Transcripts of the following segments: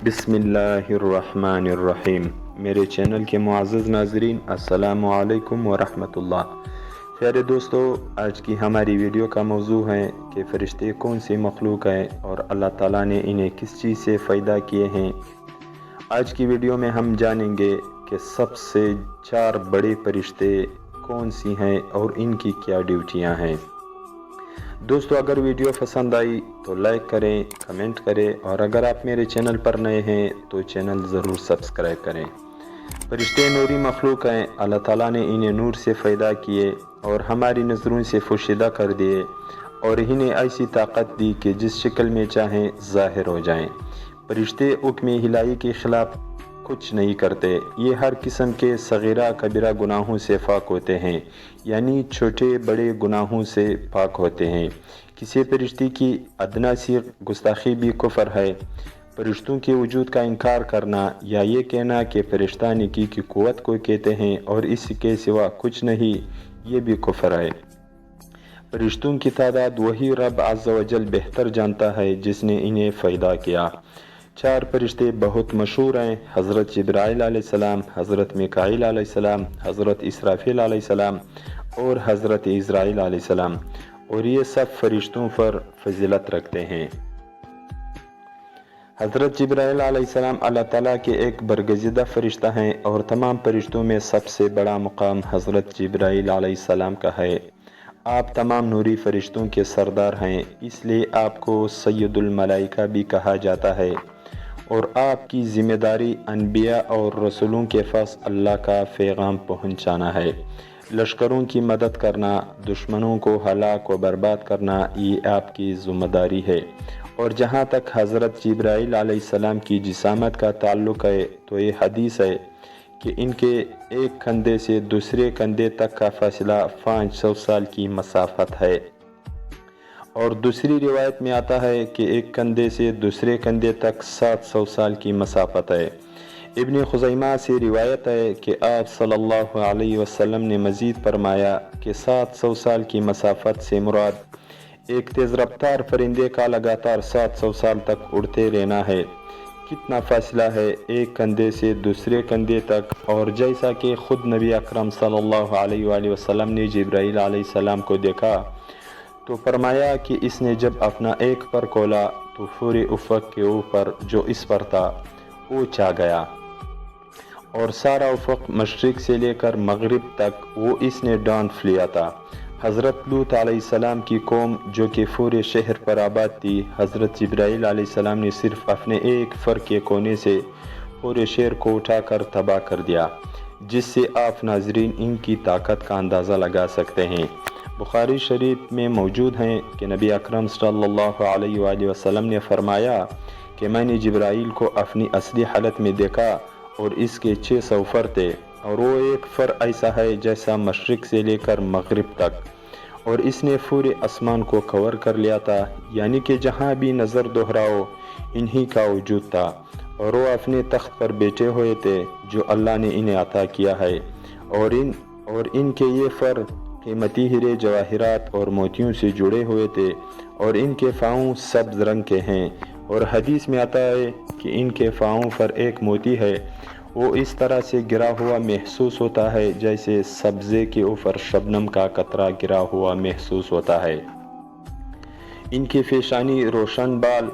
بسم اللہ الرحمن الرحیم۔ میرے چینل کے معزز ناظرین، السلام علیکم ورحمۃ اللہ۔ پیارے دوستو، آج کی ہماری ویڈیو کا موضوع ہے کہ فرشتے کون سی مخلوق ہیں اور اللہ تعالیٰ نے انہیں کس چیز سے پیدا کیے ہیں۔ آج کی ویڈیو میں ہم جانیں گے کہ سب سے 4 بڑے فرشتے کون سی ہیں اور ان کی کیا ڈیوٹیاں ہیں۔ دوستو، اگر ویڈیو پسند آئی تو لائک کریں، کمنٹ کریں، اور اگر آپ میرے چینل پر نئے ہیں تو چینل ضرور سبسکرائب کریں۔ فرشتے نوری مخلوق ہیں۔ اللہ تعالیٰ نے انہیں نور سے پیدا کیے اور ہماری نظروں سے پوشیدہ کر دیے اور انہیں ایسی طاقت دی کہ جس شکل میں چاہیں ظاہر ہو جائیں۔ فرشتے حکم الہی کے خلاف کچھ نہیں کرتے۔ یہ ہر قسم کے صغیرہ کبیرہ گناہوں سے پاک ہوتے ہیں، یعنی چھوٹے بڑے گناہوں سے پاک ہوتے ہیں۔ کسی فرشتے کی ادنیٰ سی گستاخی بھی کفر ہے۔ فرشتوں کے وجود کا انکار کرنا یا یہ کہنا کہ فرشتہ نیکی کی قوت کو کہتے ہیں اور اس کے سوا کچھ نہیں، یہ بھی کفر ہے۔ فرشتوں کی تعداد وہی رب عز و جل بہتر جانتا ہے جس نے انہیں پیدا کیا۔ 4 فرشتے بہت مشہور ہیں: حضرت جبرائیل علیہ السلام، حضرت میکائیل علیہ السلام، حضرت اسرافیل علیہ السلام اور حضرت عزرائیل علیہ السلام، اور یہ سب فرشتوں پر فضیلت رکھتے ہیں۔ حضرت جبرائیل علیہ السلام اللہ تعالیٰ کے ایک برگزیدہ فرشتہ ہیں اور تمام فرشتوں میں سب سے بڑا مقام حضرت جبرائیل علیہ السلام کا ہے۔ آپ تمام نوری فرشتوں کے سردار ہیں، اس لیے آپ کو سید الملائکہ بھی کہا جاتا ہے، اور آپ کی ذمہ داری انبیاء اور رسولوں کے پاس اللہ کا پیغام پہنچانا ہے۔ لشکروں کی مدد کرنا، دشمنوں کو ہلاک و برباد کرنا، یہ آپ کی ذمہ داری ہے۔ اور جہاں تک حضرت جبرائیل علیہ السلام کی جسامت کا تعلق ہے تو یہ حدیث ہے کہ ان کے ایک کندھے سے دوسرے کندھے تک کا فاصلہ 500 سال کی مسافت ہے، اور دوسری روایت میں آتا ہے کہ ایک کندھے سے دوسرے کندھے تک 700 سال کی مسافت ہے۔ ابن خزیمہ سے روایت ہے کہ آپ صلی اللہ علیہ وسلم نے مزید فرمایا کہ 700 سال کی مسافت سے مراد ایک تیز رفتار پرندے کا لگاتار 700 سال تک اڑتے رہنا ہے۔ کتنا فاصلہ ہے ایک کندھے سے دوسرے کندھے تک! اور جیسا کہ خود نبی اکرم صلی اللہ علیہ وآلہ وسلم نے جبرائیل علیہ السلام کو دیکھا تو فرمایا کہ اس نے جب اپنا ایک پر کھولا تو پورے افق کے اوپر جو اس پر تھا وہ چھا گیا، اور سارا افق مشرق سے لے کر مغرب تک وہ اس نے ڈھانپ لیا تھا۔ حضرت لوط علیہ السلام کی قوم جو کہ پورے شہر پر آباد تھی، حضرت جبرائیل علیہ السلام نے صرف اپنے ایک فر کے کونے سے پورے شہر کو اٹھا کر تباہ کر دیا، جس سے آپ ناظرین ان کی طاقت کا اندازہ لگا سکتے ہیں۔ بخاری شریف میں موجود ہیں کہ نبی اکرم صلی اللہ علیہ وآلہ وسلم نے فرمایا کہ میں نے جبرائیل کو اپنی اصلی حالت میں دیکھا اور اس کے 600 فر تھے، اور وہ ایک فر ایسا ہے جیسا مشرق سے لے کر مغرب تک، اور اس نے پورے آسمان کو کور کر لیا تھا، یعنی کہ جہاں بھی نظر دہراؤ انہی کا وجود تھا، اور وہ اپنے تخت پر بیٹھے ہوئے تھے جو اللہ نے انہیں عطا کیا ہے، اور ان کے یہ فر قیمتی ہیرے جواہرات اور موتیوں سے جڑے ہوئے تھے، اور ان کے پاؤں سبز رنگ کے ہیں، اور حدیث میں آتا ہے کہ ان کے پاؤں پر ایک موتی ہے، وہ اس طرح سے گرا ہوا محسوس ہوتا ہے جیسے سبزے کے اوپر شبنم کا قطرہ گرا ہوا محسوس ہوتا ہے۔ ان کی پیشانی روشن بال،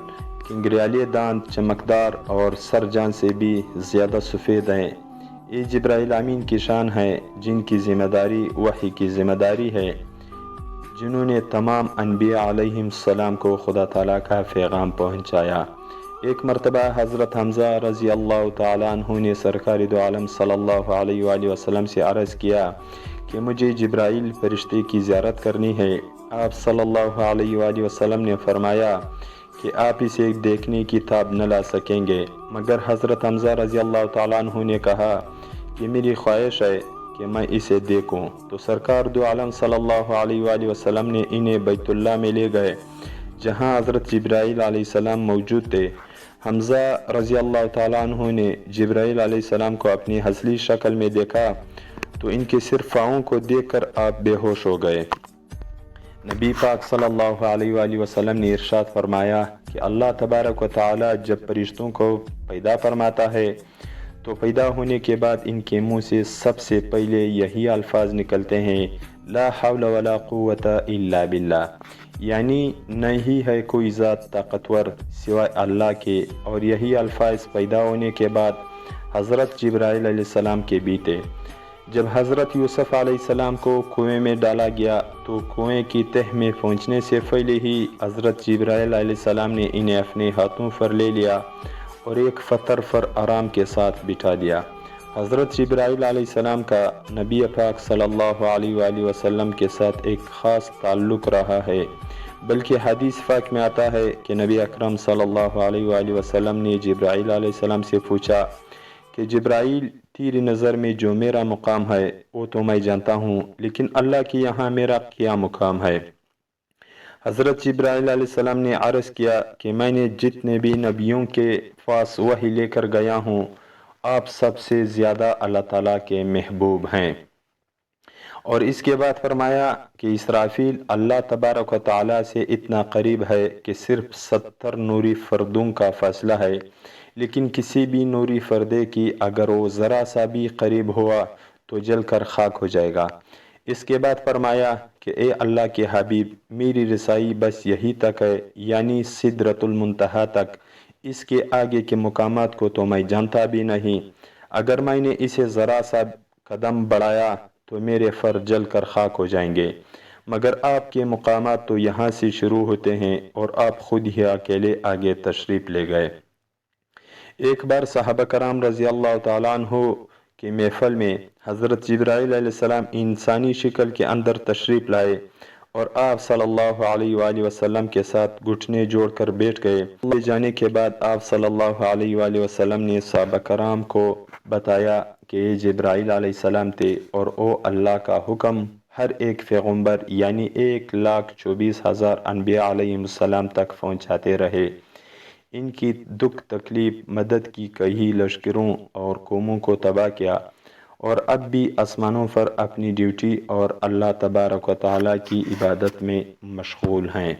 کنگریالے دانت چمکدار اور سر جان سے بھی زیادہ سفید ہیں۔ یہ جبرائیل امین کی شان ہے جن کی ذمہ داری وحی کی ذمہ داری ہے، جنہوں نے تمام انبیاء علیہم السلام کو خدا تعالیٰ کا پیغام پہنچایا۔ ایک مرتبہ حضرت حمزہ رضی اللہ تعالیٰ عنہ نے سرکار دو عالم صلی اللہ علیہ وآلہ وسلم سے عرض کیا کہ مجھے جبرائیل فرشتے کی زیارت کرنی ہے۔ آپ صلی اللہ علیہ وآلہ وسلم نے فرمایا کہ آپ اسے دیکھنے کی تاب نہ لا سکیں گے، مگر حضرت حمزہ رضی اللہ تعالیٰ عنہ نے کہا کہ میری خواہش ہے کہ میں اسے دیکھوں، تو سرکار دو عالم صلی اللہ علیہ وآلہ وسلم نے انہیں بیت اللہ میں لے گئے جہاں حضرت جبرائیل علیہ السلام موجود تھے۔ حمزہ رضی اللہ تعالیٰ عنہ نے جبرائیل علیہ السلام کو اپنی اصلی شکل میں دیکھا تو ان کے صرف پاؤں کو دیکھ کر آپ بے ہوش ہو گئے۔ نبی پاک صلی اللہ علیہ وآلہ وسلم نے ارشاد فرمایا کہ کہ اللہ تبارک و تعالی جب فرشتوں کو پیدا فرماتا ہے تو پیدا ہونے کے بعد ان کے منہ سے سب سے پہلے یہی الفاظ نکلتے ہیں، لا حول ولا قوت الا باللہ، یعنی نہیں ہے کوئی ذات طاقتور سوائے اللہ کے۔ اور یہی الفاظ پیدا ہونے کے بعد حضرت جبرائیل علیہ السلام کے بھی تھے۔ جب حضرت یوسف علیہ السلام کو کنویں میں ڈالا گیا تو کنویں کی تہ میں پہنچنے سے پہلے ہی حضرت جبرائیل علیہ السلام نے انہیں اپنے ہاتھوں پر لے لیا اور ایک پتھر پر آرام کے ساتھ بٹھا دیا۔ حضرت جبرائیل علیہ السلام کا نبی پاک صلی اللہ علیہ وآلہ وسلم کے ساتھ ایک خاص تعلق رہا ہے، بلکہ حدیث پاک میں آتا ہے کہ نبی اکرم صلی اللہ علیہ وآلہ وسلم نے جبرائیل علیہ السلام سے پوچھا کہ جبرائیل، تیری نظر میں جو میرا مقام ہے وہ تو میں جانتا ہوں، لیکن اللہ کے یہاں میرا کیا مقام ہے؟ حضرت جبرائیل علیہ السلام نے عرض کیا کہ میں نے جتنے بھی نبیوں کے پاس وحی لے کر گیا ہوں، آپ سب سے زیادہ اللہ تعالیٰ کے محبوب ہیں۔ اور اس کے بعد فرمایا کہ اسرافیل اللہ تبارک و تعالیٰ سے اتنا قریب ہے کہ صرف 70 نوری فردوں کا فاصلہ ہے، لیکن کسی بھی نوری فردے کی اگر وہ ذرا سا بھی قریب ہوا تو جل کر خاک ہو جائے گا۔ اس کے بعد فرمایا کہ اے اللہ کے حبیب، میری رسائی بس یہی تک ہے، یعنی سدرۃ المنتہا تک، اس کے آگے کے مقامات کو تو میں جانتا بھی نہیں۔ اگر میں نے اسے ذرا سا قدم بڑھایا تو میرے فر جل کر خاک ہو جائیں گے، مگر آپ کے مقامات تو یہاں سے شروع ہوتے ہیں اور آپ خود ہی اکیلے آگے تشریف لے گئے۔ ایک بار صحابہ کرام رضی اللہ تعالیٰ عنہ کے محفل میں حضرت جبرائیل علیہ السلام انسانی شکل کے اندر تشریف لائے اور آپ صلی اللہ علیہ وآلہ وسلم کے ساتھ گھٹنے جوڑ کر بیٹھ گئے۔ لے جانے کے بعد آپ صلی اللہ علیہ وآلہ وسلم نے صحابہ کرام کو بتایا کہ یہ جبرائیل علیہ السلام تھے اور وہ اللہ کا حکم ہر ایک پیغمبر یعنی 1,24,000 انبیاء علیہ السلام تک پہنچاتے رہے۔ ان کی دکھ تکلیف مدد کی کئی لشکروں اور قوموں کو تباہ کیا، اور اب بھی آسمانوں پر اپنی ڈیوٹی اور اللہ تبارک و تعالیٰ کی عبادت میں مشغول ہیں۔